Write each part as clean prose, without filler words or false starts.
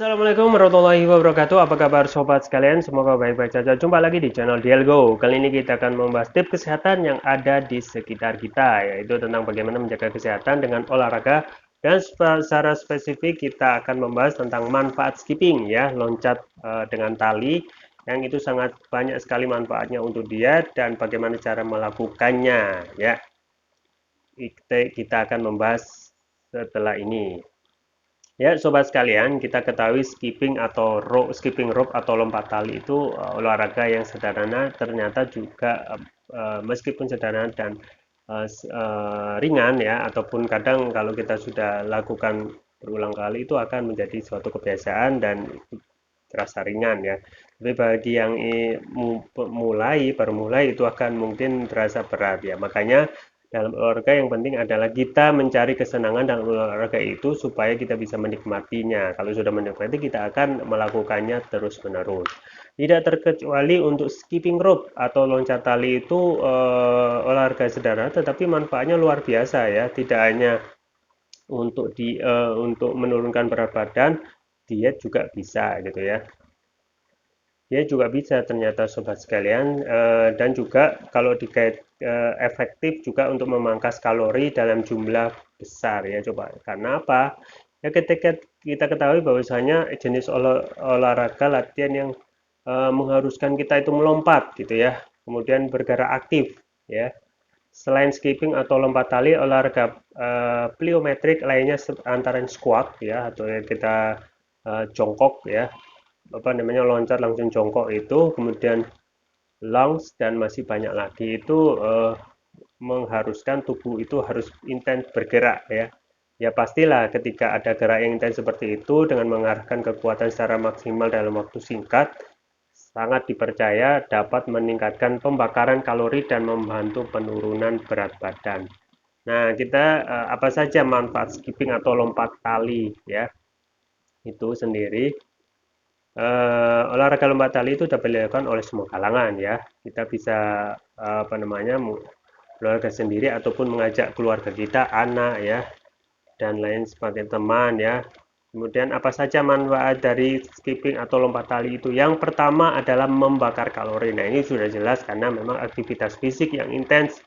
Assalamualaikum warahmatullahi wabarakatuh. Apa kabar sobat sekalian? Semoga baik-baik saja. Jumpa lagi di channel Dialgo. Kali ini kita akan membahas tips kesehatan yang ada di sekitar kita, yaitu tentang bagaimana menjaga kesehatan dengan olahraga. Dan secara spesifik kita akan membahas tentang manfaat skipping ya, loncat dengan tali, yang itu sangat banyak sekali manfaatnya untuk diet dan bagaimana cara melakukannya ya. Kita akan membahas setelah ini. Ya, sobat sekalian, kita ketahui skipping rope atau lompat tali itu olahraga yang sederhana, ternyata juga meskipun sederhana dan ringan ya, ataupun kadang kalau kita sudah lakukan berulang kali itu akan menjadi suatu kebiasaan dan terasa ringan ya. Tapi bagi yang baru mulai itu akan mungkin terasa berat ya. Makanya dalam olahraga yang penting adalah kita mencari kesenangan dalam olahraga itu supaya kita bisa menikmatinya. Kalau sudah menikmati, kita akan melakukannya terus-menerus. Tidak terkecuali untuk skipping rope atau loncat tali itu olahraga sederhana, tetapi manfaatnya luar biasa ya. Tidak hanya untuk menurunkan berat badan, diet juga bisa gitu ya. Dia juga bisa ternyata sobat sekalian, dan juga kalau dikait efektif juga untuk memangkas kalori dalam jumlah besar ya. Coba karena apa ya, ketika kita ketahui bahwasanya jenis olahraga latihan yang mengharuskan kita itu melompat gitu ya, kemudian bergerak aktif ya. Selain skipping atau lompat tali, olahraga pliometrik lainnya antara squat ya, atau yang kita jongkok ya, apa namanya, loncat langsung jongkok itu, kemudian lunge, dan masih banyak lagi itu mengharuskan tubuh itu harus intens bergerak ya. Ya pastilah ketika ada gerak yang intens seperti itu dengan mengarahkan kekuatan secara maksimal dalam waktu singkat, sangat dipercaya dapat meningkatkan pembakaran kalori dan membantu penurunan berat badan. Nah, kita apa saja manfaat skipping atau lompat tali ya itu sendiri. Olahraga lompat tali itu dapat dilakukan oleh semua kalangan ya. Kita bisa apa namanya, olahraga sendiri ataupun mengajak keluarga kita, anak ya, dan lain sebagai teman ya. Kemudian apa saja manfaat dari skipping atau lompat tali itu? Yang pertama adalah membakar kalori. Nah, ini sudah jelas karena memang aktivitas fisik yang intens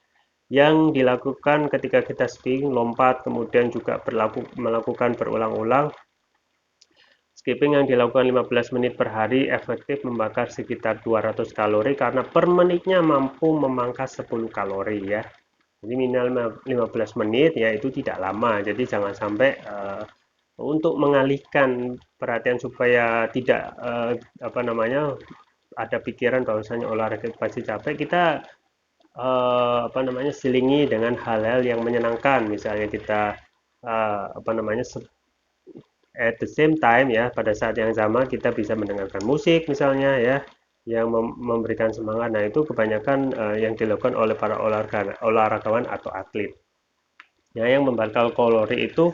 yang dilakukan ketika kita skipping, lompat, kemudian juga melakukan berulang-ulang. Skipping yang dilakukan 15 menit per hari efektif membakar sekitar 200 kalori karena per menitnya mampu memangkas 10 kalori ya. Jadi minimal 15 menit ya, itu tidak lama. Jadi jangan sampai untuk mengalihkan perhatian supaya tidak apa namanya, ada pikiran bahwasanya olahraga pasti capek, kita apa namanya, selingi dengan hal-hal yang menyenangkan. Misalnya kita apa namanya, at the same time ya, pada saat yang sama kita bisa mendengarkan musik misalnya ya, yang memberikan semangat. Nah, itu kebanyakan yang dilakukan oleh para olahragawan atau atlet. Nah, yang membakar kalori itu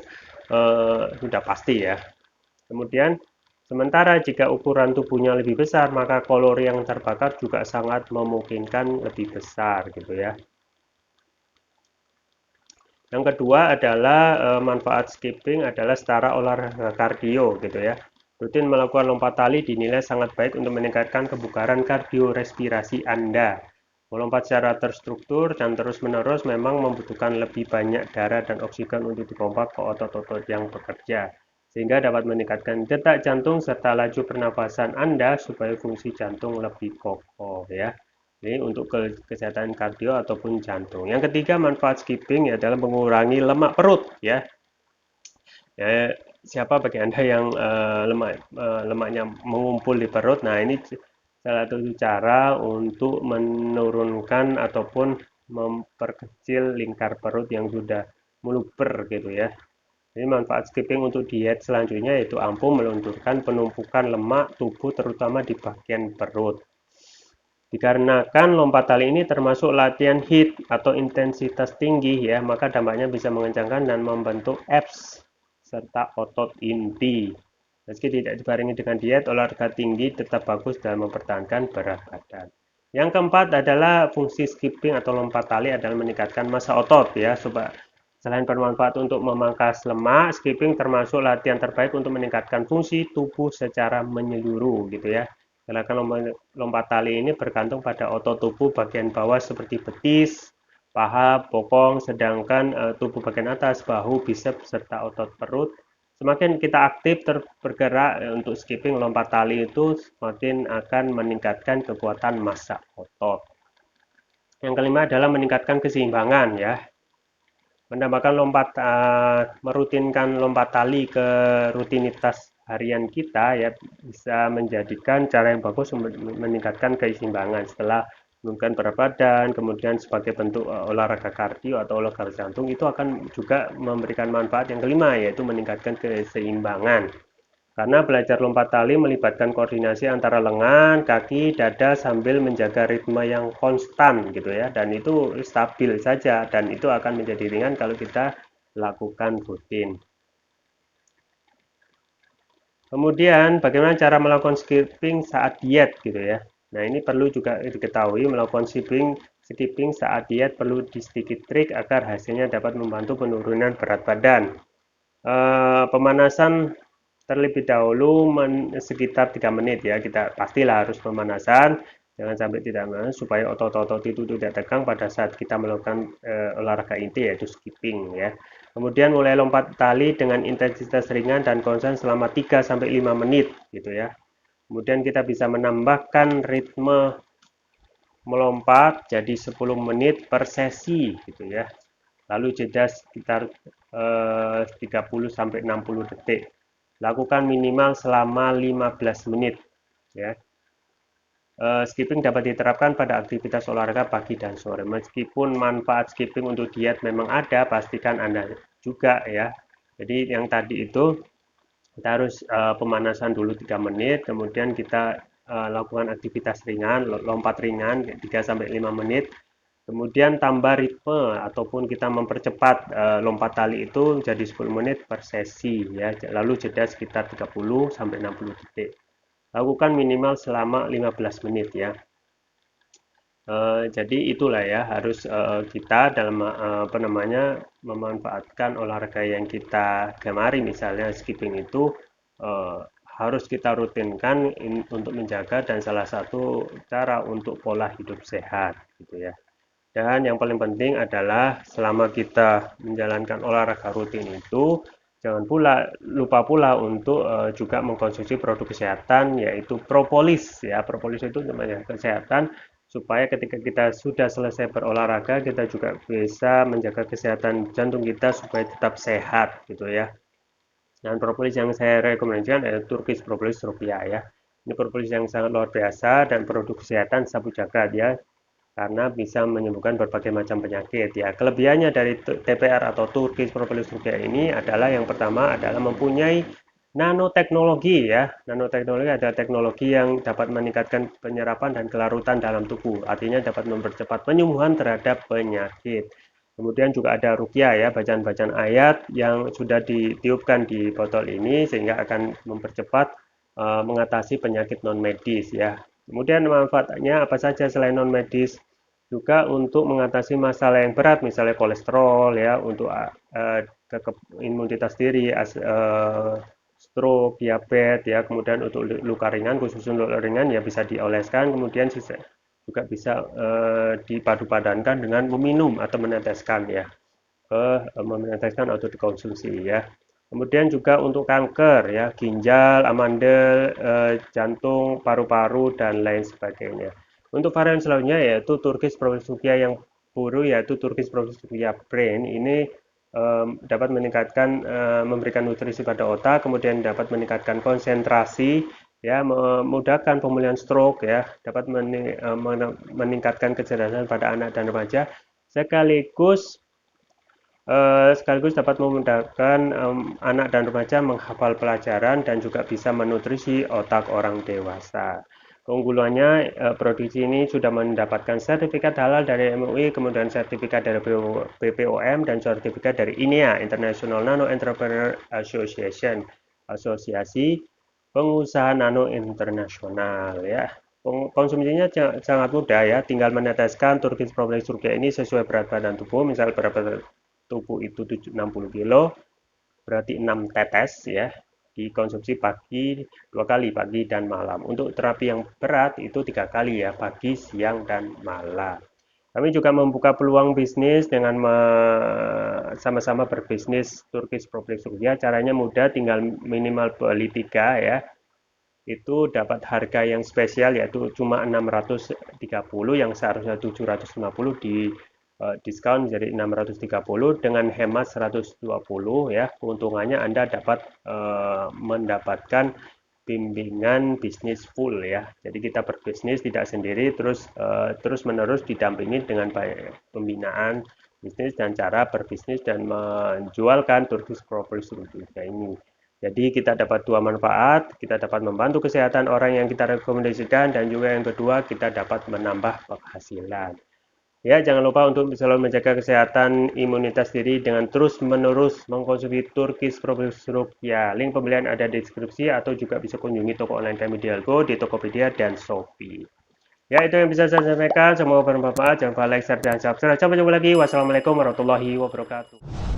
sudah pasti ya. Kemudian sementara jika ukuran tubuhnya lebih besar, maka kalori yang terbakar juga sangat memungkinkan lebih besar gitu ya. Yang kedua adalah manfaat skipping adalah setara olahraga kardio gitu ya. Rutin melakukan lompat tali dinilai sangat baik untuk meningkatkan kebugaran kardiorespirasi Anda. Melompat secara terstruktur dan terus-menerus memang membutuhkan lebih banyak darah dan oksigen untuk dipompa ke otot-otot yang bekerja, sehingga dapat meningkatkan detak jantung serta laju pernapasan Anda supaya fungsi jantung lebih kokoh ya. Ini untuk kesehatan kardio ataupun jantung. Yang ketiga, manfaat skipping adalah mengurangi lemak perut ya. Ya, siapa bagi Anda yang lemaknya mengumpul di perut? Nah, ini salah satu cara untuk menurunkan ataupun memperkecil lingkar perut yang sudah meluber gitu ya. Jadi manfaat skipping untuk diet selanjutnya yaitu ampuh melunturkan penumpukan lemak tubuh terutama di bagian perut. Dikarenakan lompat tali ini termasuk latihan HIIT atau intensitas tinggi ya, maka dampaknya bisa mengencangkan dan membentuk abs serta otot inti. Meski tidak dibarengi dengan diet, olahraga tinggi tetap bagus dalam mempertahankan berat badan. Yang keempat adalah fungsi skipping atau lompat tali adalah meningkatkan massa otot ya, sobat. Selain bermanfaat untuk memangkas lemak, skipping termasuk latihan terbaik untuk meningkatkan fungsi tubuh secara menyeluruh gitu ya. Gerakan lompat tali ini bergantung pada otot tubuh bagian bawah seperti betis, paha, bokong, sedangkan tubuh bagian atas, bahu, biceps, serta otot perut. Semakin kita aktif bergerak untuk skipping lompat tali itu semakin akan meningkatkan kekuatan massa otot. Yang kelima adalah meningkatkan keseimbangan ya. Menambahkan merutinkan lompat tali ke rutinitas harian kita ya bisa menjadikan cara yang bagus meningkatkan keseimbangan setelah menggunakan berat badan, kemudian sebagai bentuk olahraga kardio atau olahraga jantung itu akan juga memberikan manfaat yang kelima yaitu meningkatkan keseimbangan. Karena belajar lompat tali melibatkan koordinasi antara lengan, kaki, dada sambil menjaga ritme yang konstan gitu ya. Dan itu stabil saja dan itu akan menjadi ringan kalau kita lakukan rutin. Kemudian bagaimana cara melakukan skipping saat diet gitu ya. Nah, ini perlu juga diketahui melakukan skipping saat diet perlu sedikit trik agar hasilnya dapat membantu penurunan berat badan. Pemanasan terlebih dahulu sekitar 3 menit ya, kita pastilah harus pemanasan, jangan sampai tidak pemanasan supaya otot-otot itu tidak tegang pada saat kita melakukan olahraga inti yaitu skipping ya. Kemudian mulai lompat tali dengan intensitas ringan dan konstan selama 3-5 menit gitu ya. Kemudian kita bisa menambahkan ritme melompat jadi 10 menit per sesi gitu ya. Lalu jeda sekitar 30-60 detik. Lakukan minimal selama 15 menit ya. Skipping dapat diterapkan pada aktivitas olahraga pagi dan sore. Meskipun manfaat skipping untuk diet memang ada, pastikan Anda juga ya. Jadi yang tadi itu kita harus pemanasan dulu 3 menit, kemudian kita lakukan aktivitas ringan, lompat ringan 3-5 menit. Kemudian tambah ritme ataupun kita mempercepat lompat tali itu jadi 10 menit per sesi ya. Lalu jeda sekitar 30-60 detik. Lakukan minimal selama 15 menit ya. Jadi itulah ya harus kita dalam apa namanya memanfaatkan olahraga yang kita gemari misalnya skipping itu uh, harus kita rutinkan untuk menjaga dan salah satu cara untuk pola hidup sehat gitu ya. Dan yang paling penting adalah selama kita menjalankan olahraga rutin itu jangan lupa pula untuk juga mengkonsumsi produk kesehatan yaitu propolis ya. Propolis itu namanya kesehatan supaya ketika kita sudah selesai berolahraga kita juga bisa menjaga kesehatan jantung kita supaya tetap sehat gitu ya. Dan propolis yang saya rekomendasikan adalah Turkish Propolis Rupiah ya. Ini propolis yang sangat luar biasa dan produk kesehatan sapu jagat ya karena bisa menyembuhkan berbagai macam penyakit ya. Kelebihannya dari TPR atau Turkish Propolis Rupiah ini adalah yang pertama adalah mempunyai nanoteknologi ya. Nanoteknologi adalah teknologi yang dapat meningkatkan penyerapan dan kelarutan dalam tubuh. Artinya dapat mempercepat penyembuhan terhadap penyakit. Kemudian juga ada rukyah ya, bacaan-bacaan ayat yang sudah ditiupkan di botol ini sehingga akan mempercepat mengatasi penyakit non medis ya. Kemudian manfaatnya apa saja selain non medis? Juga untuk mengatasi masalah yang berat, misalnya kolesterol ya, untuk imunitas diri, stroke, diabetes ya, kemudian untuk luka ringan, khusus untuk luka ringan ya bisa dioleskan, kemudian juga bisa dipadu-padankan dengan meminum atau meneteskan ya, meneteskan atau dikonsumsi ya. Kemudian juga untuk kanker ya, ginjal, amandel, jantung, paru-paru dan lain sebagainya. Untuk varian selanjutnya yaitu Turkish Prophylaxis yang puru yaitu Turkish Prophylaxis Brain ini dapat meningkatkan memberikan nutrisi pada otak, kemudian dapat meningkatkan konsentrasi ya, memudahkan pemulihan stroke ya, dapat meningkatkan kecerdasan pada anak dan remaja sekaligus dapat memudahkan anak dan remaja menghafal pelajaran dan juga bisa menutrisi otak orang dewasa. Keunggulannya, produksi ini sudah mendapatkan sertifikat halal dari MUI, kemudian sertifikat dari BPOM, dan sertifikat dari INEA, International Nano Entrepreneur Association, asosiasi pengusaha nano internasional ya. Konsumsinya sangat mudah ya, tinggal meneteskan Turkish Prophylaxis Rupiah ini sesuai berat badan tubuh, misal berat badan tubuh itu 60 kilo, berarti 6 tetes ya, dikonsumsi pagi 2 kali, pagi dan malam. Untuk terapi yang berat itu 3 kali ya, pagi, siang, dan malam. Kami juga membuka peluang bisnis dengan sama-sama berbisnis Turkish Proplex Rupiah. Caranya mudah, tinggal minimal beli 3 ya. Itu dapat harga yang spesial yaitu cuma 630, yang seharusnya 750 di diskon menjadi 630 dengan hemat 120 ya. Keuntungannya Anda dapat mendapatkan bimbingan bisnis full ya. Jadi kita berbisnis tidak sendiri, terus menerus didampingi dengan pembinaan bisnis dan cara berbisnis dan menjualkan Turkish Proplex Rupiah ini. Jadi kita dapat 2 manfaat, kita dapat membantu kesehatan orang yang kita rekomendasikan, dan juga yang kedua kita dapat menambah penghasilan. Ya, jangan lupa untuk selalu menjaga kesehatan imunitas diri dengan terus-menerus mengkonsumsi Turkish Proplex Rupiah. Link pembelian ada di deskripsi, atau juga bisa kunjungi toko online kami di Algo, di Tokopedia, dan Shopee. Ya, itu yang bisa saya sampaikan. Semoga bermanfaat. Jangan lupa like, share, dan subscribe. Sampai jumpa lagi. Wassalamualaikum warahmatullahi wabarakatuh.